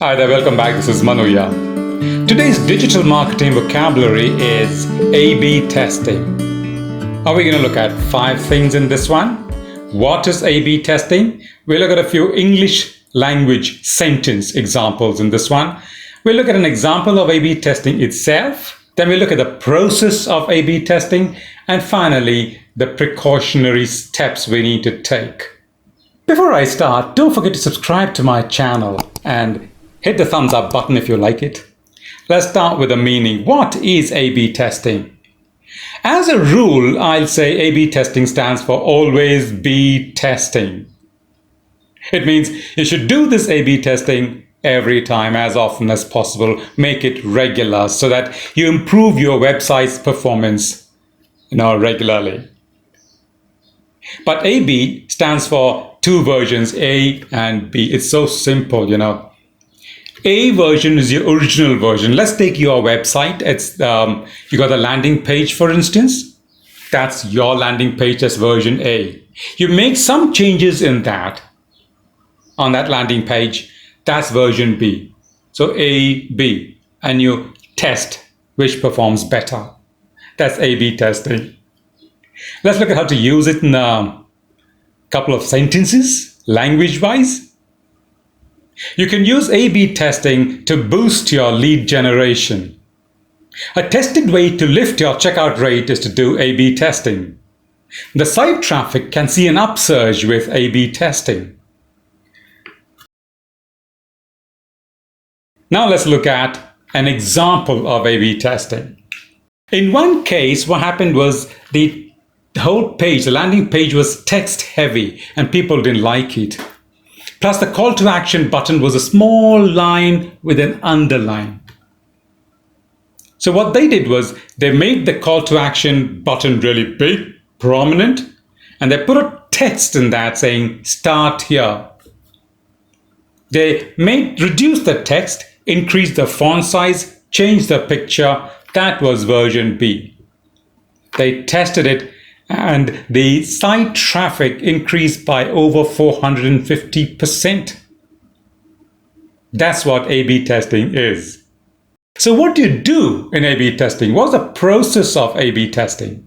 Hi there, welcome back. This is Manu here. Today's digital marketing vocabulary is A-B testing. Are we going to look at 5 things in this one? What is A-B testing? We'll look at a few English language sentence examples in this one. We'll look at an example of A-B testing itself. Then we'll look at the process of A-B testing. And finally, the precautionary steps we need to take. Before I start, don't forget to subscribe to my channel and hit the thumbs up button if you like it. Let's start with the meaning. What is A-B testing? As a rule, I'll say A-B testing stands for always be testing. It means you should do this A-B testing every time, as often as possible. Make it regular so that you improve your website's performance, regularly. But A-B stands for 2 versions, A and B. It's so simple, A version is your original version. Let's take your website. It's you got a landing page, for instance. That's your landing page as version A. You make some changes in that on that landing page. That's version B. So A, B, and you test which performs better. That's A/B testing. Let's look at how to use it in a couple of sentences, language-wise. You can use A/B testing to boost your lead generation. A tested way to lift your checkout rate is to do A/B testing. The site traffic can see an upsurge with A/B testing. Now let's look at an example of A/B testing. In one case, what happened was the whole page, the landing page, was text heavy and people didn't like it. Plus, the call to action button was a small line with an underline. So what they did was they made the call to action button really big, prominent, and they put a text in that saying, "Start here." They reduced the text, increased the font size, changed the picture. That was version B. They tested it, and the site traffic increased by over 450%. That's what A/B testing is. So what do you do in A/B testing? What's the process of A/B testing?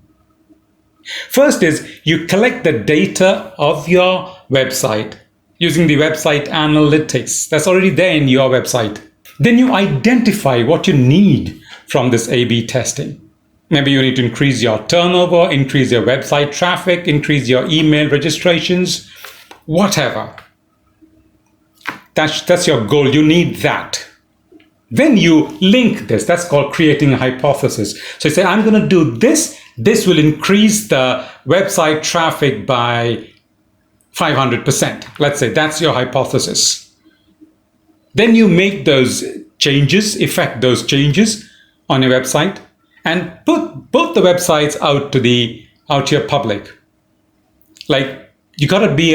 First is you collect the data of your website using the website analytics. That's already there in your website. Then you identify what you need from this A/B testing. Maybe you need to increase your turnover, increase your website traffic, increase your email registrations, whatever. That's your goal. You need that. Then you link this. That's called creating a hypothesis. So you say, I'm going to do this. This will increase the website traffic by 500%. Let's say that's your hypothesis. Then you make those changes, effect those changes on your website, and put both the websites out to your public. There got to be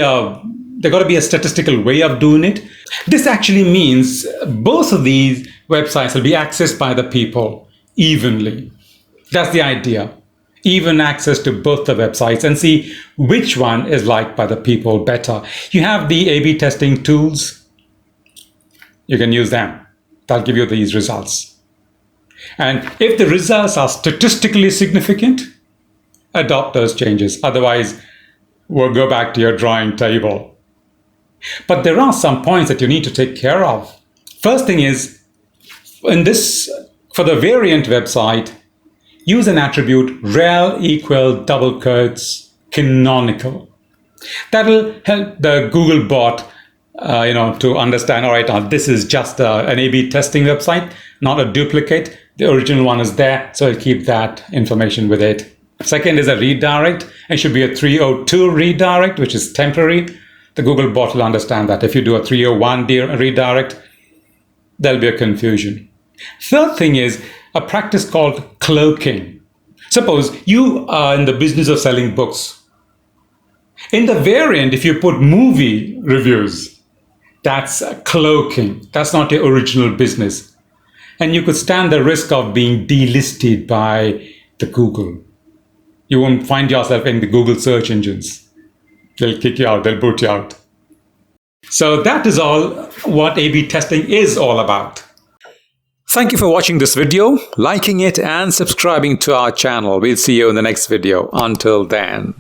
a statistical way of doing it. This actually means both of these websites will be accessed by the people evenly. That's the idea. Even access to both the websites and see which one is liked by the people better. You have the A/B testing tools. You can use them. That'll give you these results. And if the results are statistically significant, adopt those changes. Otherwise, we'll go back to your drawing table. But there are some points that you need to take care of. First thing is, for the variant website, use an attribute rel equal double quotes canonical. That'll help the Google bot to understand, all right, now this is just an A/B testing website, not a duplicate. The original one is there, so it'll keep that information with it. Second is a redirect. It should be a 302 redirect, which is temporary. The Google bot will understand that. If you do a 301 redirect, there'll be a confusion. Third thing is a practice called cloaking. Suppose you are in the business of selling books. In the variant, if you put movie reviews, that's cloaking. That's not your original business. And you could stand the risk of being delisted by the Google. You won't find yourself in the Google search engines. They'll kick you out. They'll boot you out. So that is all what A/B testing is all about. Thank you for watching this video, liking it and subscribing to our channel. We'll see you in the next video. Until then.